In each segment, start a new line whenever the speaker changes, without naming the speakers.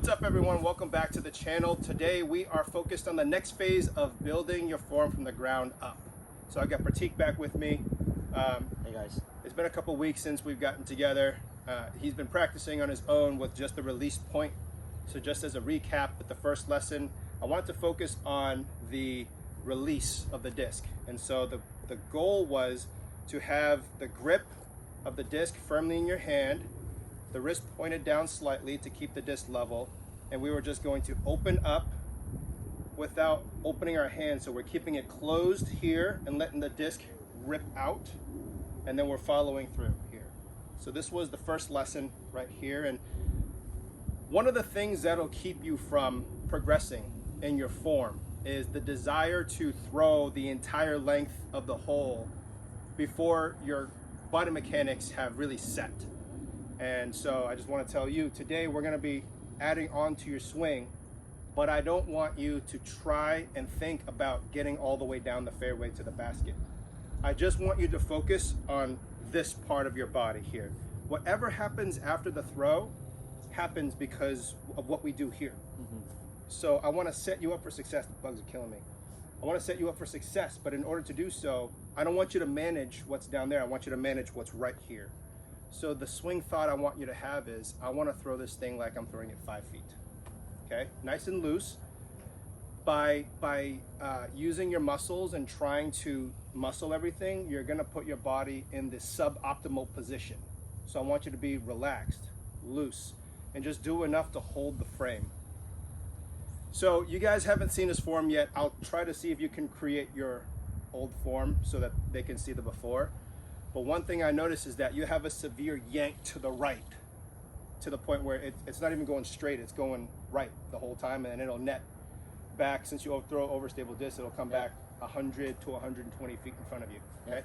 up, everyone? Welcome back to the channel. Today we are focused on the next phase of building your form from the ground up. So I got Pratik back with me.
Hey guys.
It's been a couple weeks since we've gotten together. He's been practicing on his own with just the release point. So just as a recap with the first lesson, I wanted to focus on the release of the disc. And so the goal was to have the grip of the disc firmly in your hand, the wrist pointed down slightly to keep the disc level, and we were just going to open up without opening our hand. So we're keeping it closed here and letting the disc rip out, and then we're following through here. So this was the first lesson right here, and one of the things that'll keep you from progressing in your form is the desire to throw the entire length of the hole before your body mechanics have really set. And so I just want to tell you, today we're going to be adding on to your swing, but I don't want you to try and think about getting all the way down the fairway to the basket. I just want you to focus on this part of your body here. Whatever happens after the throw happens because of what we do here. So I want to set you up for success. The bugs are killing me. I want to set you up for success, but in order to do so, I don't want you to manage what's down there. I want you to manage what's right here. So the swing thought I want you to have is, I want to throw this thing like I'm throwing it 5 feet. Okay, nice and loose. By using your muscles and trying to muscle everything, you're going to put your body in this suboptimal position. So I want you to be relaxed, loose, and just do enough to hold the frame. So you guys haven't seen this form yet. I'll try to see if you can create your old form so that they can see the before. But one thing I noticed is that you have a severe yank to the right, to the point where it's not even going straight, it's going right the whole time, and it'll net back. Since you throw overstable disc, it'll come back 100 to 120 feet in front of you. Okay.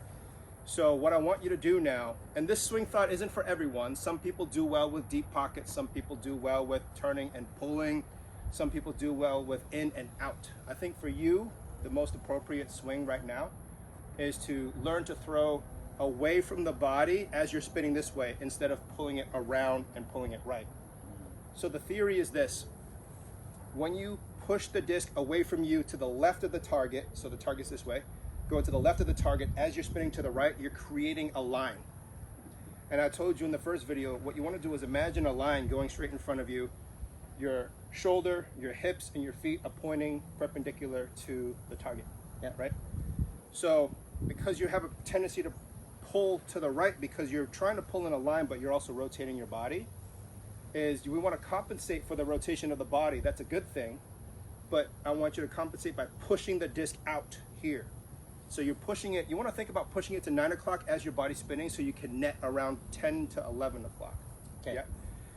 So what I want you to do now, and this swing thought isn't for everyone. Some people do well with deep pockets, some people do well with turning and pulling, some people do well with in and out. I think for you, the most appropriate swing right now is to learn to throw away from the body as you're spinning this way, instead of pulling it around and pulling it right. So the theory is this: when you push the disc away from you to the left of the target, so the target's this way, go to the left of the target, as you're spinning to the right, you're creating a line. And I told you in the first video, what you want to do is imagine a line going straight in front of you. Your shoulder, your hips, and your feet are pointing perpendicular to the target. Right? So because you have a tendency to pull to the right because you're trying to pull in a line, but you're also rotating your body, is we want to compensate for the rotation of the body. That's a good thing, but I want you to compensate by pushing the disc out here. So you're pushing it, you want to think about pushing it to 9 o'clock as your body's spinning, so you can net around 10 to 11 o'clock. Okay. Yeah.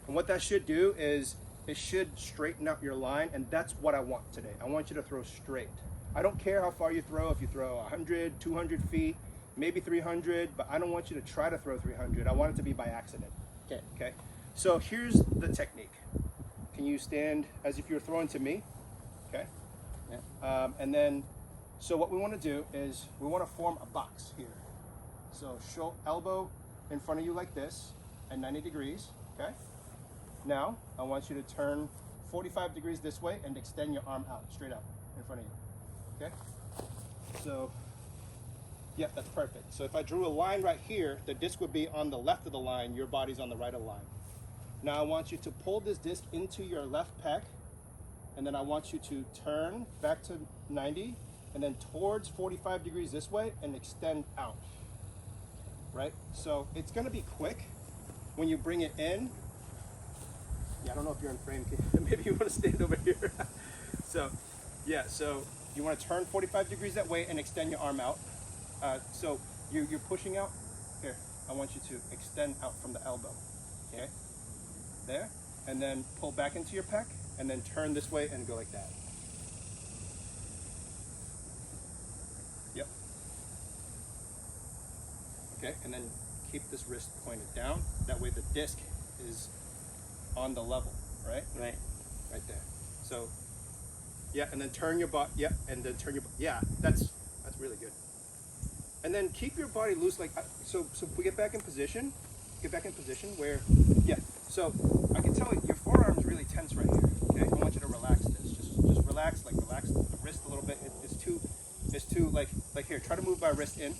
And what that should do is it should straighten out your line, and that's what I want today. I want you to throw straight. I don't care how far you throw, if you throw 100, 200 feet, maybe 300, but I don't want you to try to throw 300. I want it to be by accident. Okay. So here's the technique. Can you stand as if you're throwing to me? Okay. Yeah. And then, so what we want to do is we want to form a box here. So elbow in front of you like this at 90 degrees. Okay. Now I want you to turn 45 degrees this way and extend your arm out, straight out in front of you. Okay. So yeah, that's perfect. So if I drew a line right here, the disc would be on the left of the line, your body's on the right of the line. Now I want you to pull this disc into your left pec, and then I want you to turn back to 90, and then towards 45 degrees this way, and extend out. Right? So it's gonna be quick when you bring it in. Yeah, I don't know if you're in frame. Maybe you wanna stand over here. So you wanna turn 45 degrees that way and extend your arm out. So you're pushing out here. I want you to extend out from the elbow. Okay, there, and then pull back into your pec, and then turn this way and go like that. Yep. Okay, and then keep this wrist pointed down. That way the disc is on the level, right? Right there. So yeah, and then turn your butt. Yeah, and then turn your butt. Yeah, that's really good. And then keep your body loose, like so we get back in position where, yeah, so I can tell your forearm's really tense right here. Like here, try to move my wrist in.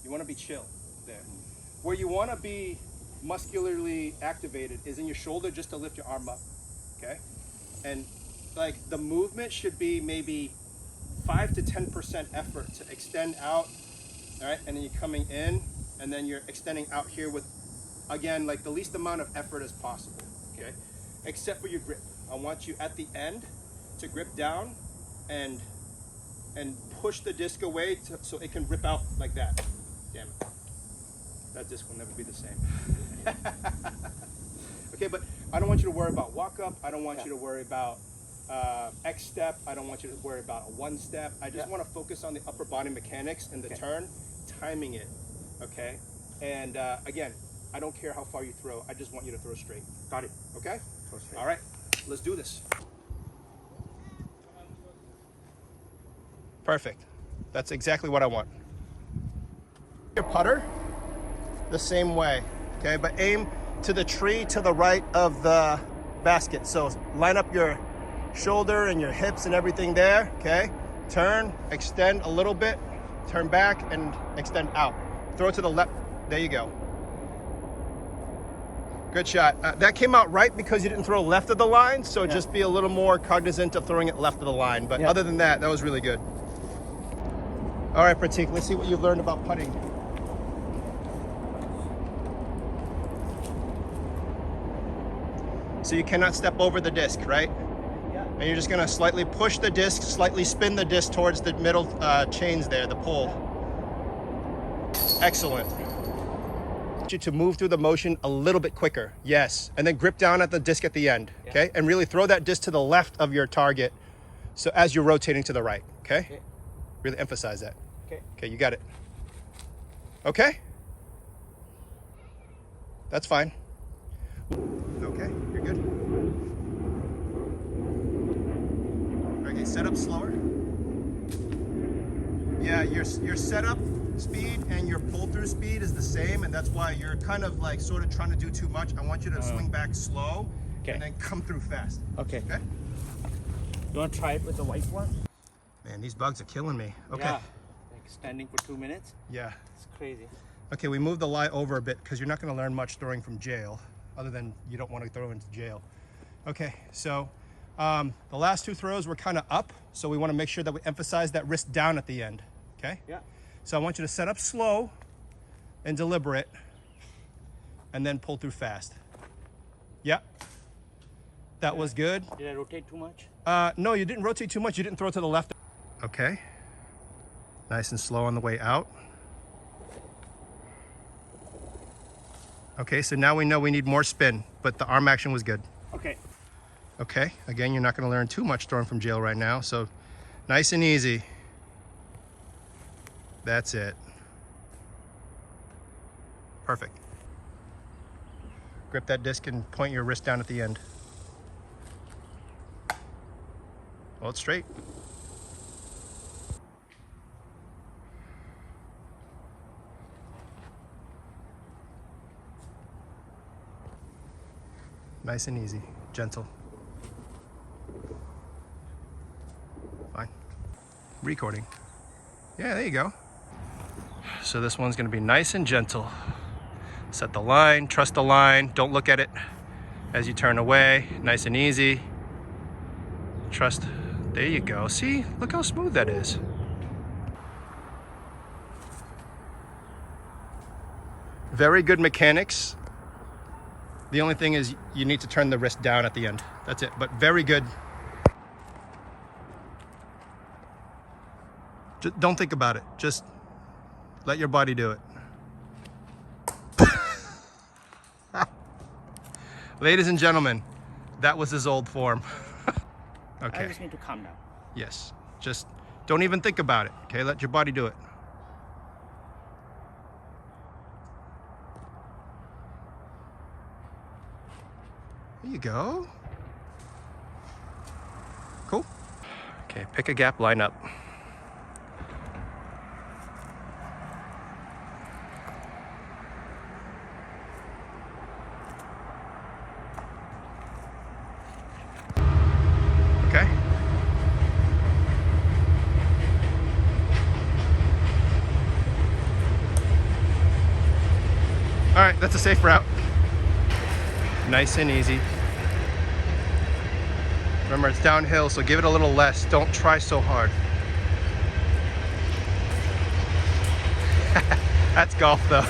You want to be chill there. Where you want to be muscularly activated is in your shoulder, just to lift your arm up, okay? And like the movement should be maybe 5 to 10% effort to extend out, all right? And then you're coming in, and then you're extending out here with, again, like the least amount of effort as possible, okay? Except for your grip. I want you at the end to grip down and push the disc away so it can rip out like that. Damn it. That disc will never be the same. Okay, but I don't want you to worry about walk up. I don't want you to worry about X step. I don't want you to worry about a one step. I just want to focus on the upper body mechanics and the turn, timing it, okay? And again, I don't care how far you throw. I just want you to throw straight.
Got it.
Okay?
Throw straight.
All right, let's do this. Perfect. That's exactly what I want. Your putter, the same way, okay? But aim to the tree to the right of the basket. So line up your shoulder and your hips and everything there, okay? Turn, extend a little bit, turn back and extend out. Throw it to the left. There you go. Good shot. That came out right because you didn't throw left of the line, so just be a little more cognizant of throwing it left of the line. But other than that, that was really good. All right, Pratik, let's see what you've learned about putting. So you cannot step over the disc, right? Yeah. And you're just gonna slightly push the disc, slightly spin the disc towards the middle chains there, the pole. Excellent. You to move through the motion a little bit quicker, yes. And then grip down at the disc at the end, okay? And really throw that disc to the left of your target, so as you're rotating to the right, okay? Really emphasize that. Okay, you got it. Okay? That's fine. Okay, you're good. Okay, set up slower. Yeah, your setup speed and your pull through speed is the same, and that's why you're kind of like sort of trying to do too much. I want you to swing back slow and then come through fast.
Okay.
Okay?
You want to try it with the white one?
Man, these bugs are killing me. Okay.
Yeah. Like standing for 2 minutes?
Yeah.
It's crazy.
Okay, we moved the lie over a bit because you're not going to learn much throwing from jail, other than you don't want to throw into jail. Okay, so the last two throws were kind of up, so we want to make sure that we emphasize that wrist down at the end, okay?
Yeah.
So I want you to set up slow and deliberate, and then pull through fast. Yeah. That was good.
Did I rotate too much?
No, you didn't rotate too much. You didn't throw to the left. Okay. Nice and slow on the way out. Okay, so now we know we need more spin, but the arm action was good.
Okay.
Okay, again, you're not going to learn too much throwing from jail right now, so nice and easy. That's it. Perfect. Grip that disc and point your wrist down at the end. Hold it straight. Nice and easy, gentle. Fine. Recording. Yeah, there you go. So this one's gonna be nice and gentle. Set the line, trust the line, don't look at it as you turn away, nice and easy. Trust, there you go. See, look how smooth that is. Very good mechanics. The only thing is you need to turn the wrist down at the end. That's it, but very good. Just don't think about it. Just let your body do it. Ladies and gentlemen, that was his old form. Okay.
I just need to calm down.
Yes, just don't even think about it, okay? Let your body do it. There you go. Cool. Okay, pick a gap, line up. Okay. right, that's a safe route. Nice and easy. Remember, it's downhill, so give it a little less. Don't try so hard. That's golf, though.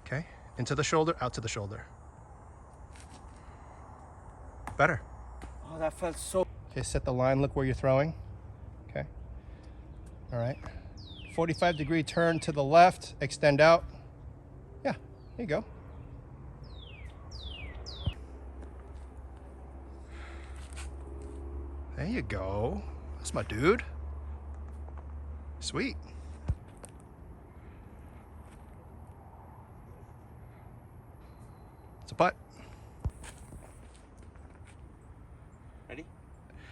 Okay, into the shoulder, out to the shoulder. Better.
Oh, that felt so.
Okay, set the line, look where you're throwing. Okay. All right. 45-degree turn to the left, extend out. Yeah, there you go. There you go. That's my dude. Sweet. It's a putt.
Ready?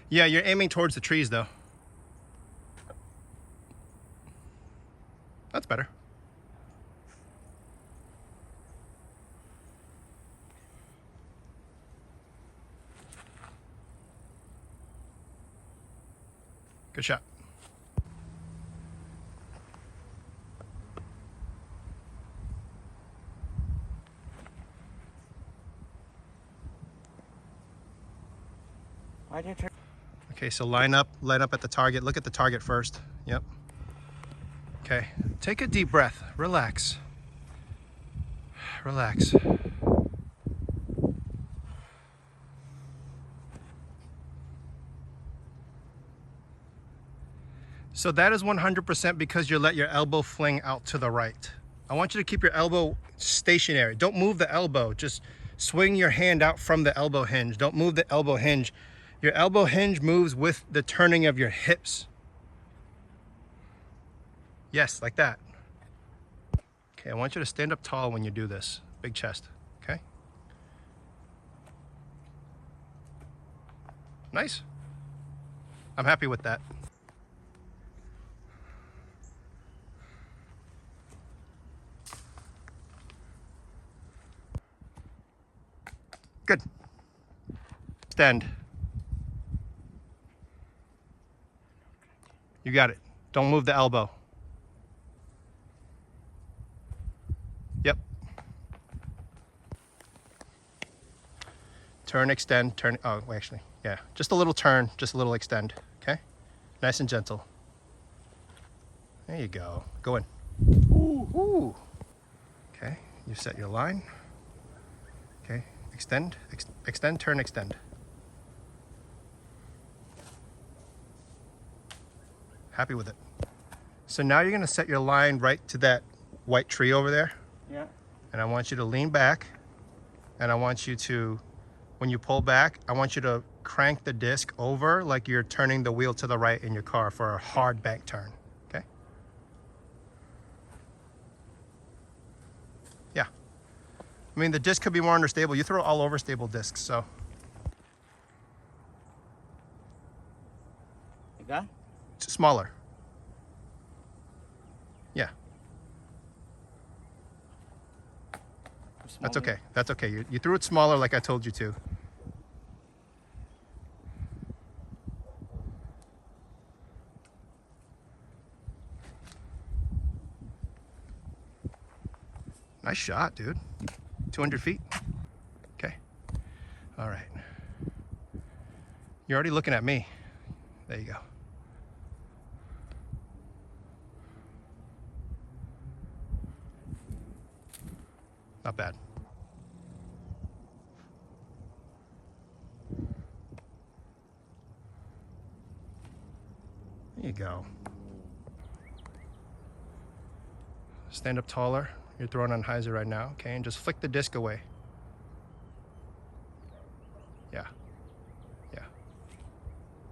Yeah, you're aiming towards the trees, though. That's better. Good shot.
Why didn't I turn?
Okay, so line up at the target. Look at the target first. Yep. Okay, take a deep breath. Relax. Relax. So that is 100% because you let your elbow fling out to the right. I want you to keep your elbow stationary. Don't move the elbow. Just swing your hand out from the elbow hinge. Don't move the elbow hinge. Your elbow hinge moves with the turning of your hips. Yes, like that. Okay, I want you to stand up tall when you do this. Big chest, okay? Nice. I'm happy with that. Good. Extend. You got it. Don't move the elbow. Yep. Turn, extend, turn. Oh, actually, yeah. Just a little turn, just a little extend. Okay? Nice and gentle. There you go. Go in. Ooh, ooh. Okay, you set your line. Okay, extend, extend, turn, extend. Happy with it. So now you're gonna set your line right to that white tree over there.
Yeah.
And I want you to lean back, and I want you to, when you pull back, I want you to crank the disc over like you're turning the wheel to the right in your car for a hard bank turn, okay? Yeah. I mean, the disc could be more understable. You throw all over stable discs, so.
You got?
It's smaller. Yeah. That's okay. That's okay. You threw it smaller like I told you to. Nice shot, dude. 200 feet. Okay. All right. You're already looking at me. There you go. Not bad. There you go. Stand up taller. You're throwing on hyzer right now, okay? And just flick the disc away. Yeah. Yeah.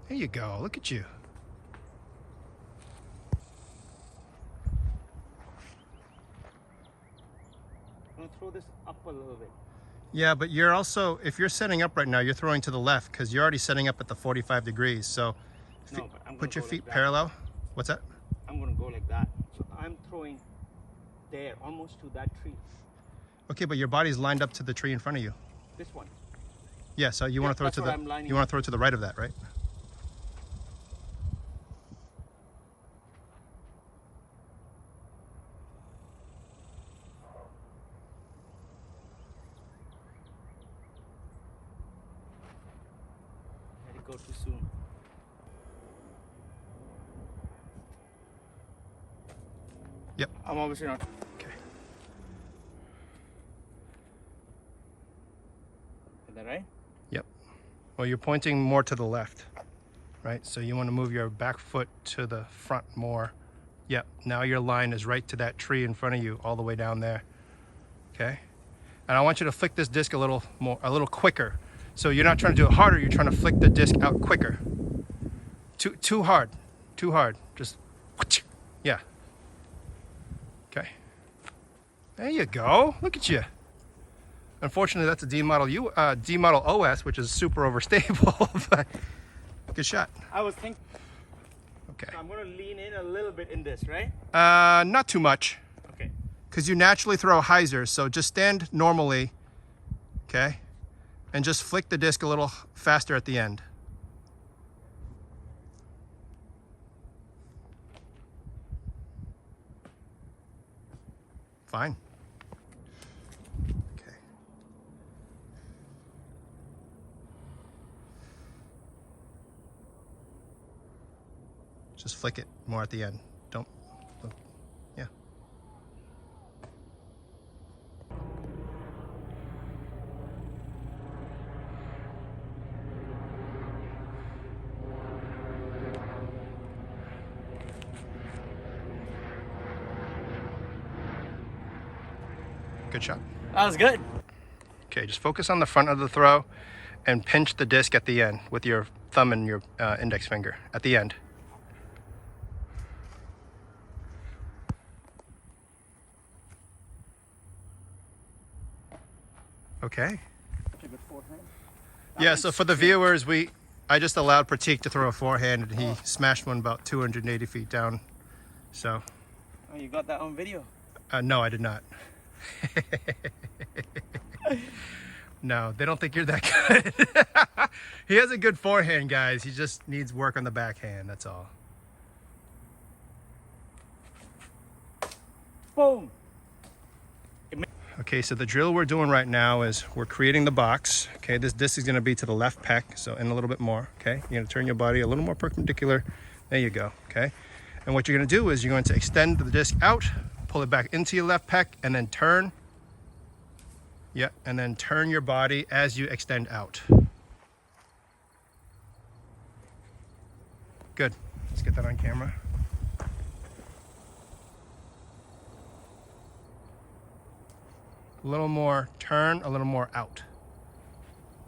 There you go. Look at you.
I'm gonna throw this up a little bit.
Yeah, but you're also, if you're setting up right now, you're throwing to the left because you're already setting up at the 45 degrees. So
No, but I'm gonna
Put your
go
feet
like that.
parallel. What's that?
I'm gonna go like that. So I'm throwing there, almost to that tree.
Okay, but your body's lined up to the tree in front of you.
This one.
Yeah, so you want to throw it
that's
to
what
the
I'm lining
you want
up.
to throw it to the right of that, right?
Let it go too soon.
Yep.
I'm obviously not.
Okay.
Is that right?
Yep. Well, you're pointing more to the left, right? So you want to move your back foot to the front more. Yep. Now your line is right to that tree in front of you, all the way down there. Okay. And I want you to flick this disc a little quicker. So you're not trying to do it harder. You're trying to flick the disc out quicker. Too hard. Just, yeah. Okay. There you go. Look at you. Unfortunately, that's a D model OS, which is super overstable. But good shot.
I was thinking.
Okay.
So I'm gonna lean in a little bit in this, right?
Not too much,
Okay.
because you naturally throw hyzers. So just stand normally, okay, and just flick the disc a little faster at the end. Fine. Okay. Just flick it more at the end. Don't. Yeah. Good shot.
That was good.
Okay, just focus on the front of the throw and pinch the disc at the end with your thumb and your index finger at the end. Okay. Yeah, so for the viewers, I just allowed Pratik to throw a forehand and he smashed one about 280 feet down. So.
Oh, you got that on video?
No, I did not. No, they don't think you're that good. He has a good forehand, guys. He just needs work on the backhand, that's all.
Boom.
Okay, so the drill we're doing right now is we're creating the box. Okay, this disc is going to be to the left pec, so in a little bit more. Okay, you're going to turn your body a little more perpendicular. There you go. Okay, and what you're going to do is you're going to extend the disc out, pull it back into your left pec, and then turn. Yeah, and then turn your body as you extend out. Good. Let's get that on camera. A little more turn, a little more out.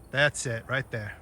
That's it, right there.